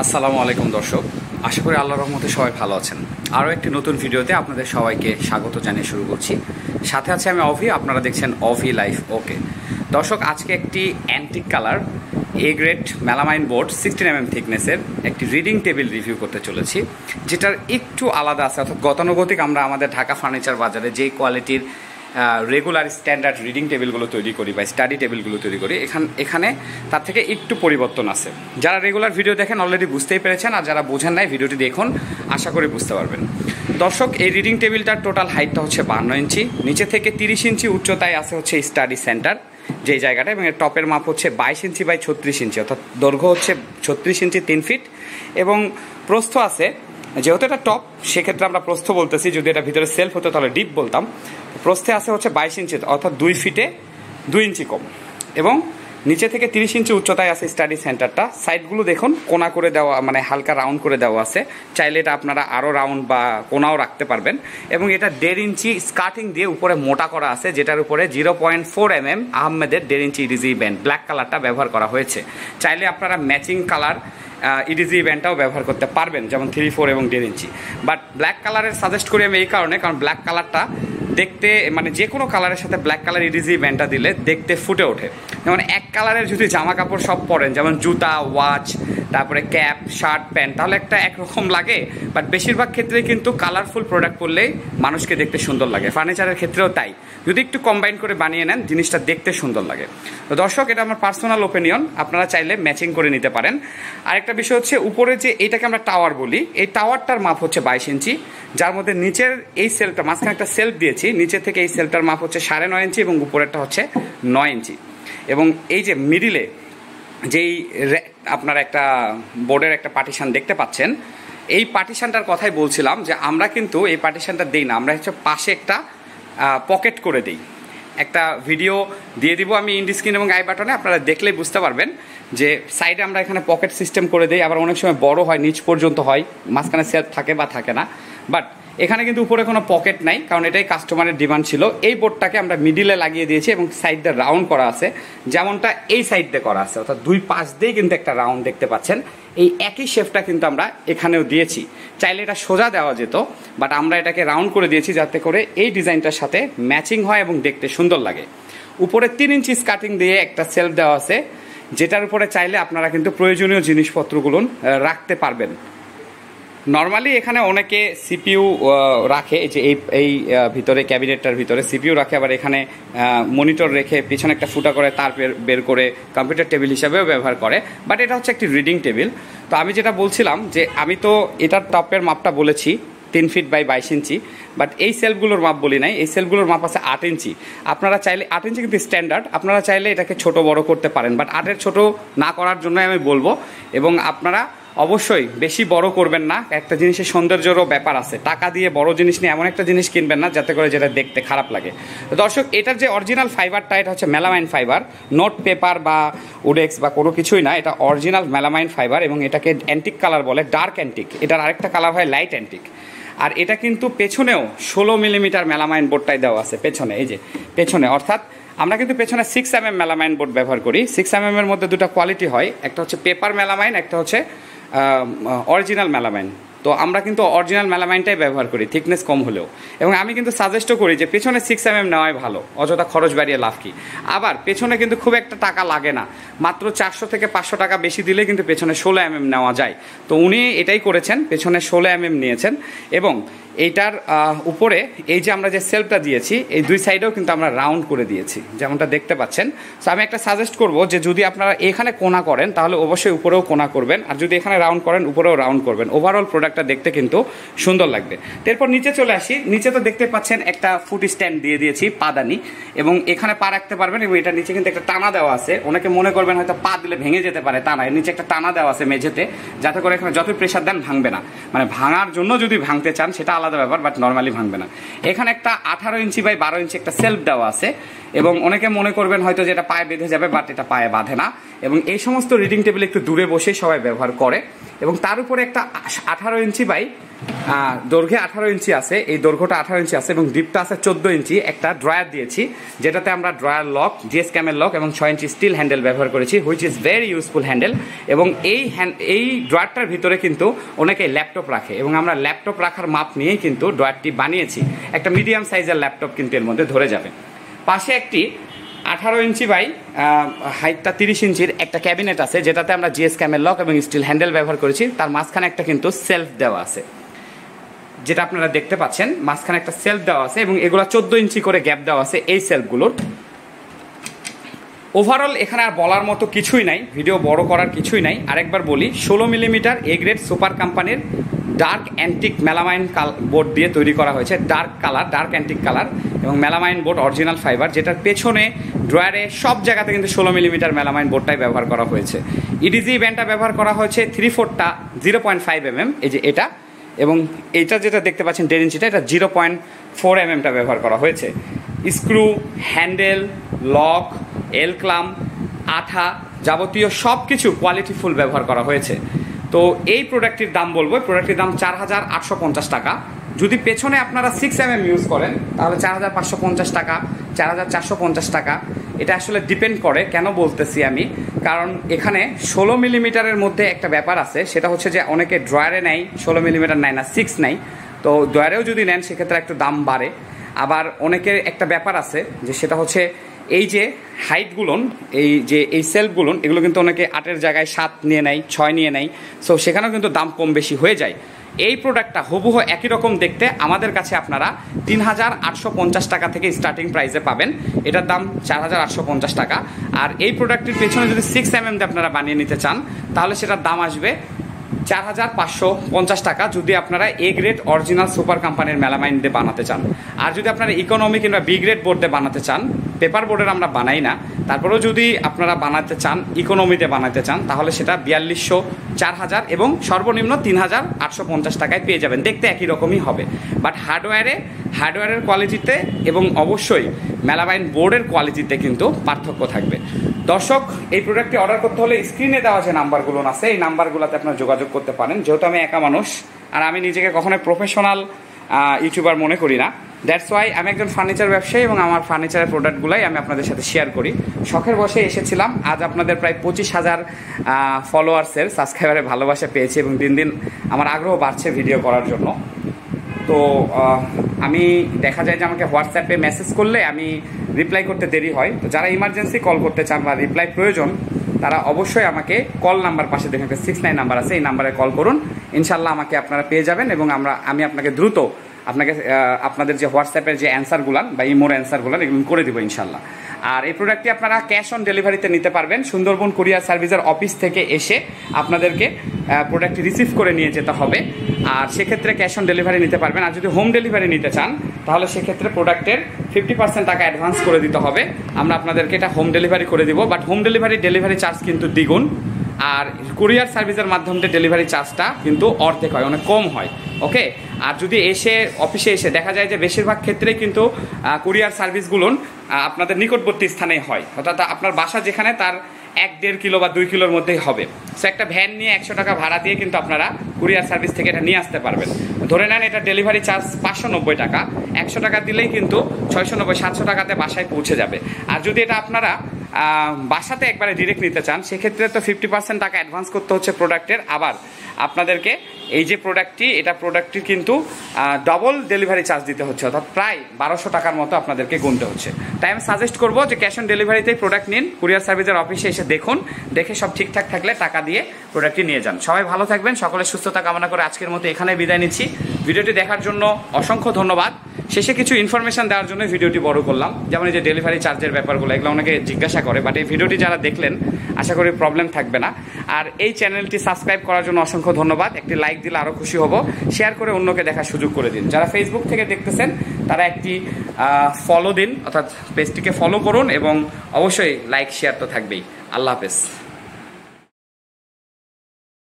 আসসালামু আলাইকুম দর্শক, আশা করি আল্লাহর রহমতে সবাই ভালো আছেন। আরও একটি নতুন ভিডিওতে আপনাদের সবাইকে স্বাগত জানিয়ে শুরু করছি। সাথে আছে আমি অভি, আপনারা দেখছেন অভি লাইফ ওকে। দর্শক, আজকে একটি antique colour A grade melamine board 16mm থিকনেসের একটি রিডিং টেবিল রিভিউ করতে চলেছি, যেটার একটু আলাদা আছে। অর্থাৎ গতানুগতিক আমরা আমাদের ঢাকা ফার্নিচার বাজারে যেই কোয়ালিটির রেগুলার স্ট্যান্ডার্ড রিডিং টেবিলগুলো তৈরি করি বা স্টাডি টেবিলগুলো তৈরি করি, এখানে তার থেকে একটু পরিবর্তন আছে। যারা রেগুলার ভিডিও দেখেন অলরেডি বুঝতেই পেরেছেন, আর যারা বোঝেন নাই ভিডিওটি দেখুন, আশা করি বুঝতে পারবেন। দর্শক, এই রিডিং টেবিলটার টোটাল হাইটটা হচ্ছে 52 ইঞ্চি, নিচে থেকে 30 ইঞ্চি উচ্চতায় আছে হচ্ছে স্টাডি সেন্টার যেই জায়গাটা, এবং এর টপের মাপ হচ্ছে 22 ইঞ্চি বাই 36 ইঞ্চি, অর্থাৎ দৈর্ঘ্য হচ্ছে 36 ইঞ্চি 3 ফিট, এবং প্রস্থ আছে, যেহেতু এটা টপ সেক্ষেত্রে আমরা প্রস্থ বলতেছি, যদি এটা ভিতরে সেলফ হতো তাহলে ডিপ বলতাম। প্রস্থে আছে হচ্ছে 22 ইঞ্চি, অর্থাৎ 2 ফিটে 2 ইঞ্চি কম, এবং নিচে থেকে 30 ইঞ্চি উচ্চতায় আছে স্টাডি সেন্টারটা। সাইডগুলো দেখুন কোনা করে দেওয়া, মানে হালকা রাউন্ড করে দেওয়া আছে, চাইলে এটা আপনারা আরও রাউন্ড বা কোনাও রাখতে পারবেন। এবং এটা 1.5 ইঞ্চি স্কার্টিং দিয়ে উপরে মোটা করা আছে, যেটার উপরে 0.4 mm আহমেদের 1.5 ইঞ্চি ইডিজি ব্যান্ড ব্ল্যাক কালারটা ব্যবহার করা হয়েছে। চাইলে আপনারা ম্যাচিং কালার ইডিজি ব্যান্ডটাও ব্যবহার করতে পারবেন, যেমন 3, 4 এবং 1.5 ইঞ্চি। বাট ব্ল্যাক কালারের সাজেস্ট করি আমি এই কারণে, কারণ ব্ল্যাক কালারটা দেখতে, মানে যে কোনো কালারের সাথে ব্ল্যাক কালার ইডিজি ব্যান্ডটা দিলে দেখতে ফুটে ওঠে। যেমন এক কালারের যদি জামা কাপড় সব পরেন, যেমন জুতা, ওয়াচ, তারপরে ক্যাপ, শার্ট, প্যান্ট, তাহলে একটা একরকম লাগে। বাট বেশিরভাগ ক্ষেত্রে কিন্তু কালারফুল প্রোডাক্ট পরলেই মানুষকে দেখতে সুন্দর লাগে। ফার্নিচারের ক্ষেত্রেও তাই, যদি একটু কম্বাইন করে বানিয়ে নেন জিনিসটা দেখতে সুন্দর লাগে। তো দর্শক, এটা আমার পার্সোনাল ওপিনিয়ন, আপনারা চাইলে ম্যাচিং করে নিতে পারেন। আরেকটা বিষয় হচ্ছে, উপরে যে এইটাকে আমরা টাওয়ার বলি, এই টাওয়ারটার মাপ হচ্ছে 22 ইঞ্চি, যার মধ্যে নিচের এই সেলটা, মাঝখানে একটা সেলফ দিয়েছি, নিচে থেকে এই সেলটার মাপ হচ্ছে 9.5 ইঞ্চি এবং উপরেরটা হচ্ছে 9 ইঞ্চি। এবং এই যে মিডিলে যেই আপনার একটা বোর্ডের একটা পার্টিশন দেখতে পাচ্ছেন, এই পার্টিশনটার কথাই বলছিলাম, যে আমরা কিন্তু এই পার্টিশনটা দিই না, আমরা হচ্ছে পাশে একটা পকেট করে দিই। একটা ভিডিও দিয়ে দিব আমি ইন স্ক্রিন এবং আই বাটনে, আপনারা দেখলেই বুঝতে পারবেন যে সাইডে আমরা এখানে পকেট সিস্টেম করে দিই। আবার অনেক সময় বড় হয়, নিচ পর্যন্ত হয়, মাঝখানে সেলফ থাকে বা থাকে না। বাট এখানে কিন্তু উপরে কোনো পকেট নাই, কারণ এটাই কাস্টমারের ডিমান্ড ছিল। এই বোর্ডটাকে আমরা মিডিলে লাগিয়ে দিয়েছি এবং সাইড দিয়ে রাউন্ড করা আছে, যেমনটা এই সাইড দিয়ে করা আছে, অর্থাৎ দুই পাশ দিয়েই কিন্তু একটা রাউন্ড দেখতে পাচ্ছেন। এই একই শেপটা কিন্তু আমরা এখানেও দিয়েছি। চাইলে এটা সোজা দেওয়া যেত, বাট আমরা এটাকে রাউন্ড করে দিয়েছি যাতে করে এই ডিজাইনটার সাথে ম্যাচিং হয় এবং দেখতে সুন্দর লাগে। উপরে 3 ইঞ্চি স্কার্টিং দিয়ে একটা সেলফ দেওয়া আছে, যেটার উপরে চাইলে আপনারা কিন্তু প্রয়োজনীয় জিনিসপত্রগুলো রাখতে পারবেন। নর্মালি এখানে অনেকে সিপিইউ রাখে, যে এই ভিতরে ক্যাবিনেটটার ভিতরে সিপিইউ রাখে, আবার এখানে মনিটর রেখে পিছনে একটা ফুটা করে তার বের করে কম্পিউটার টেবিল হিসাবেও ব্যবহার করে। বাট এটা হচ্ছে একটি রিডিং টেবিল। তো আমি যেটা বলছিলাম, যে আমি তো এটার টপের মাপটা বলেছি 3 ফিট বাই 22 ইঞ্চি, বাট এই সেলফগুলোর মাপ বলি নাই। এই সেলফগুলোর মাপ আছে 8 ইঞ্চি। আপনারা চাইলে 8 ইঞ্চি কিন্তু স্ট্যান্ডার্ড, আপনারা চাইলে এটাকে ছোট বড় করতে পারেন, বাট 8-এর ছোট না করার জন্য আমি বলবো। এবং আপনারা অবশ্যই বেশি বড় করবেন না, একটা জিনিসের সৌন্দর্যেরও ব্যাপার আছে। টাকা দিয়ে বড় জিনিস নিয়ে এমন একটা জিনিস কিনবেন না যাতে করে যেটা দেখতে খারাপ লাগে। তো দর্শক, এটার যে অরিজিনাল ফাইবারটা, এটা হচ্ছে মেলামাইন ফাইবার, নোট পেপার বা উডেক্স বা কোনো কিছুই না, এটা অরিজিনাল মেলামাইন ফাইবার, এবং এটাকে অ্যান্টিক কালার বলে, ডার্ক অ্যান্টিক। এটার আরেকটা কালার হয় লাইট অ্যান্টিক। আর এটা কিন্তু পেছনেও 16 মিলিমিটার মেলামাইন বোর্ডটাই দেওয়া আছে পেছনে, এই যে পেছনে। অর্থাৎ আমরা কিন্তু পেছনে 6mm মেলামাইন বোর্ড ব্যবহার করি। 6mm এর মধ্যে দুটো কোয়ালিটি হয়, একটা হচ্ছে পেপার মেলামাইন, একটা হচ্ছে অরিজিনাল মেলামাইন। তো আমরা কিন্তু অরিজিনাল মেলামাইনটাই ব্যবহার করি, থিকনেস কম হলেও। এবং আমি কিন্তু সাজেস্টও করি যে পেছনে 6mm নেওয়াই ভালো, অযথা খরচ বাড়িয়ে লাভ কি। আবার পেছনে কিন্তু খুব একটা টাকা লাগে না, মাত্র 400 থেকে 500 টাকা বেশি দিলে কিন্তু পেছনে 16mm নেওয়া যায়। তো উনি এটাই করেছেন, পেছনে 16mm নিয়েছেন। এবং এইটার উপরে এই যে আমরা যে সেলফটা দিয়েছি, এই দুই সাইডেও কিন্তু আমরা রাউন্ড করে দিয়েছি, যেমনটা দেখতে পাচ্ছেন। সো আমি একটা সাজেস্ট করব, যে যদি আপনারা এখানে কোনা করেন তাহলে অবশ্যই উপরেও কোনা করবেন, আর যদি এখানে রাউন্ড করেন উপরেও রাউন্ড করবেন। ওভারঅল প্রোডাক্টটা দেখতে কিন্তু সুন্দর লাগবে। এরপর নিচে চলে আসি। নিচে তো দেখতে পাচ্ছেন একটা ফুট স্ট্যান্ড দিয়ে দিয়েছি, পাদানি, এবং এখানে পা রাখতে পারবেন। এবং এটার নিচে কিন্তু একটা টানা দেওয়া আছে। অনেকে মনে করবেন হয়তো পা দিলে ভেঙে যেতে পারে, তা না, এর নিচে একটা টানা দেওয়া আছে মেঝেতে, যাতে করে এখানে যতই প্রেশার দেন ভাঙবে না। মানে ভাঙার জন্য যদি ভাঙতে চান সেটা আলাদা ব্যাপার, বাট নর্মালি ভাঙবে না। এখানে একটা 18 ইঞ্চি বাই 12 ইঞ্চি একটা সেলফ দেওয়া আছে, এবং অনেকে মনে করবেন হয়তো যেটা পায়ে বেঁধে যাবে, বাট এটা পায়ে বাঁধে না। এবং এই সমস্ত রিডিং টেবিল একটু দূরে বসেই সবাই ব্যবহার করে। এবং তার উপরে একটা 18 ইঞ্চি বাই দৈর্ঘ্যে 18 ইঞ্চি আছে, এই দৈর্ঘ্যটা 18 ইঞ্চি আছে এবং ডিপটা আছে 14 ইঞ্চি একটা ড্রয়ার দিয়েছি, যেটাতে আমরা ড্রয়ার লক, জিএস ক্যামের লক এবং 6 ইঞ্চি স্টিল হ্যান্ডেল ব্যবহার করেছি, which is very useful handle. এবং এই ড্রয়ারটার ভিতরে কিন্তু অনেকে ল্যাপটপ রাখে এবং আমরা ল্যাপটপ রাখার মাপ নিয়েই কিন্তু ড্রয়ারটি বানিয়েছি। একটা মিডিয়াম সাইজের ল্যাপটপ কিন্তু এর মধ্যে ধরে যাবে। পাশে একটি 18 ইঞ্চি বাই হাইটটা 30 ইঞ্চির একটা ক্যাবিনেট আছে, যেটাতে আমরা জিএস ক্যামের লক এবং স্টিল হ্যান্ডেল ব্যবহার করেছি। তার মাঝখানে একটা কিন্তু সেলফ দেওয়া আছে, যেটা আপনারা দেখতে পাচ্ছেন, মাঝখানে একটা সেলফ দেওয়া আছে এবং এগুলো 14 ইঞ্চি করে গ্যাপ দেওয়া আছে এই সেলফগুলোর। ওভারঅল এখানে আর বলার মতো কিছুই নাই, ভিডিও বড় করার কিছুই নাই। আরেকবার বলি, 16 মিলিমিটার এ গ্রেড সুপার কোম্পানির ডার্ক অ্যান্টিক মেলামাইন বোর্ড দিয়ে তৈরি করা হয়েছে, ডার্ক অ্যান্টিক কালার এবং মেলামাইন বোর্ড অরিজিনাল ফাইবার, যেটার পেছনে ড্রয়ারে সব জায়গাতে কিন্তু 16 মিলিমিটার মেলামাইন বোর্ডটাই ব্যবহার করা হয়েছে। ইডিজি ব্যান্ডটা ব্যবহার করা হয়েছে 3/4টা 0.5 mm, এই যে এটা, এবং এইটা যেটা দেখতে পাচ্ছেন 1.5 ইঞ্চিটা, এটা 0.4 mmটা ব্যবহার করা হয়েছে। স্ক্রু, হ্যান্ডেল, লক, এল ক্লাম, আঠা, যাবতীয় সব কিছু কোয়ালিটিফুল ব্যবহার করা হয়েছে। তো এই প্রোডাক্টটির দাম বলবো, প্রোডাক্টটির দাম 4,850 টাকা। যদি পেছনে আপনারা 6 mm ইউজ করেন তাহলে 4,550 টাকা, 4,450 টাকা। এটা আসলে ডিপেন্ড করে। কেন বলতেছি আমি, কারণ এখানে 16 মিলিমিটারের মধ্যে একটা ব্যাপার আছে, সেটা হচ্ছে যে অনেকে ড্রয়ারে নেয় 16 মিলিমিটার নেয় না, 6 নেয়। তো ড্রয়ারেও যদি নেন সেক্ষেত্রে একটু দাম বাড়ে। আবার অনেকের একটা ব্যাপার আছে যে সেটা হচ্ছে এই যে হাইটগুলো, এই সেলফগুলো, এগুলো কিন্তু অনেকে 8-এর জায়গায় 7 নিয়ে নেয়, 6 নিয়ে নেয়। সো সেখানেও কিন্তু দাম কম বেশি হয়ে যায়। এই প্রোডাক্টটা হুবহু একই রকম দেখতে আমাদের কাছে আপনারা 3,850 টাকা থেকে স্টার্টিং প্রাইসে পাবেন। এটার দাম 4,850 টাকা। আর এই প্রোডাক্টের পেছনে যদি 6 mm দিয়ে আপনারা বানিয়ে নিতে চান তাহলে সেটার দাম আসবে 4,550 টাকা, যদি আপনারা এ গ্রেড অরিজিনাল সুপার কোম্পানির মেলামাইন দিয়ে বানাতে চান। আর যদি আপনারা ইকোনমি কিংবা বি গ্রেড বোর্ড দিয়ে বানাতে চান, পেপার বোর্ডের আমরা বানাই না, তারপরেও যদি আপনারা বানাতে চান, ইকোনমিতে বানাতে চান, তাহলে সেটা 4,200, 4,000 এবং সর্বনিম্ন 3,850 টাকায় পেয়ে যাবেন। দেখতে একই রকমই হবে, বাট হার্ডওয়্যারের কোয়ালিটিতে এবং অবশ্যই মেলামাইন বোর্ডের কোয়ালিটিতে কিন্তু পার্থক্য থাকবে। দর্শক, এই প্রোডাক্টটি অর্ডার করতে হলে স্ক্রিনে দেওয়া যে নাম্বারগুলো আছে এই নাম্বারগুলোতে আপনারা যোগাযোগ করতে পারেন। যেহেতু আমি একা মানুষ আর আমি নিজেকে কখনোই প্রফেশনাল ইউটিউবার মনে করি না, দ্যাটস ওয়াই আমি একজন ফার্নিচার ব্যবসায়ী এবং আমার ফার্নিচারের প্রোডাক্টগুলাই আমি আপনাদের সাথে শেয়ার করি। শখের বসে এসেছিলাম, আজ আপনাদের প্রায় 25,000 ফলোয়ার্সের সাবস্ক্রাইবারের ভালোবাসা পেয়েছি এবং দিন দিন আমার আগ্রহ বাড়ছে ভিডিও করার জন্য। তো আমি দেখা যায় যে আমাকে হোয়াটসঅ্যাপে মেসেজ করলে আমি রিপ্লাই করতে দেরি হয়। তো যারা ইমার্জেন্সি কল করতে চান বা রিপ্লাই প্রয়োজন, তারা অবশ্যই আমাকে কল নাম্বার পাশে দেখেন 69 নাম্বার আছে, এই নাম্বারে কল করুন। ইনশাল্লাহ আমাকে আপনারা পেয়ে যাবেন এবং আমি আপনাকে দ্রুত আপনাদের যে হোয়াটসঅ্যাপের যে অ্যান্সারগুলান বা ইমোর অ্যান্সারগুলান এগুলো করে দেবো ইনশাল্লাহ। আর এই প্রোডাক্টটি আপনারা ক্যাশ অন ডেলিভারিতে নিতে পারবেন। সুন্দরবন কুরিয়ার সার্ভিসের অফিস থেকে এসে আপনাদেরকে প্রোডাক্টটি রিসিভ করে নিয়ে যেতে হবে, আর সেক্ষেত্রে ক্যাশ অন ডেলিভারি নিতে পারবেন। আর যদি হোম ডেলিভারি নিতে চান তাহলে সেক্ষেত্রে প্রোডাক্টের 50% টাকা অ্যাডভান্স করে দিতে হবে। আমরা আপনাদেরকে এটা হোম ডেলিভারি করে দিব, বাট হোম ডেলিভারি চার্জ কিন্তু দ্বিগুণ। আর কুরিয়ার সার্ভিসের মাধ্যমে ডেলিভারি চার্জটা কিন্তু অর্ধেক হয়, অনেক কম হয়। ওকে, আর যদি অফিসে এসে দেখা যায় যে বেশিরভাগ ক্ষেত্রেই কিন্তু কুরিয়ার সার্ভিসগুলো আপনাদের নিকটবর্তী স্থানেই হয়, অর্থাৎ আপনার বাসা যেখানে তার 1-1.5 কিলো বা 2 কিলোর মধ্যেই হবে। সো একটা ভ্যান নিয়ে 100 টাকা ভাড়া দিয়ে কিন্তু আপনারা কুরিয়ার সার্ভিস থেকে এটা নিয়ে আসতে পারবেন। ধরে নেন এটা ডেলিভারি চার্জ 590 টাকা, 100 টাকা দিলেই কিন্তু 690-700 টাকাতে বাসায় পৌঁছে যাবে। আর যদি এটা আপনারা বাসাতে একবারে ডিরেক্ট নিতে চান সেক্ষেত্রে তো 50% টাকা অ্যাডভান্স করতে হচ্ছে প্রোডাক্টের। আবার আপনাদেরকে এই যে প্রোডাক্টটির কিন্তু ডবল ডেলিভারি চার্জ দিতে হচ্ছে, অর্থাৎ প্রায় 1200 টাকার মতো আপনাদেরকে গুনতে হচ্ছে। তাই আমি সাজেস্ট করবো যে ক্যাশ অন ডেলিভারিতেই প্রোডাক্ট নিন, কুরিয়ার সার্ভিসের অফিসে এসে দেখুন, দেখে সব ঠিকঠাক থাকলে টাকা দিয়ে প্রোডাক্টটি নিয়ে যান। সবাই ভালো থাকবেন, সকলের সুস্থতা কামনা করে আজকের মতো এখানে বিদায় নিচ্ছি। ভিডিওটি দেখার জন্য অসংখ্য ধন্যবাদ। শেষে কিছু ইনফরমেশন দেওয়ার জন্য ভিডিওটি বড় করলাম, যেমন এই যে ডেলিভারি চার্জের ব্যাপারগুলো, এগুলো অনেকে জিজ্ঞাসা করে, বাট এই ভিডিওটি যারা দেখলেন আশা করি প্রবলেম থাকবে না। আর এই চ্যানেলটি সাবস্ক্রাইব করার জন্য অসংখ্য ধন্যবাদ। একটি লাইক দিলে আরও খুশি হব। শেয়ার করে অন্যকে দেখার সুযোগ করে দিন। যারা ফেসবুক থেকে দেখতেছেন তারা একটি ফলো দিন, অর্থাৎ পেজটিকে ফলো করুন এবং অবশ্যই লাইক শেয়ার তো থাকবেই। আল্লাহ হাফেজ।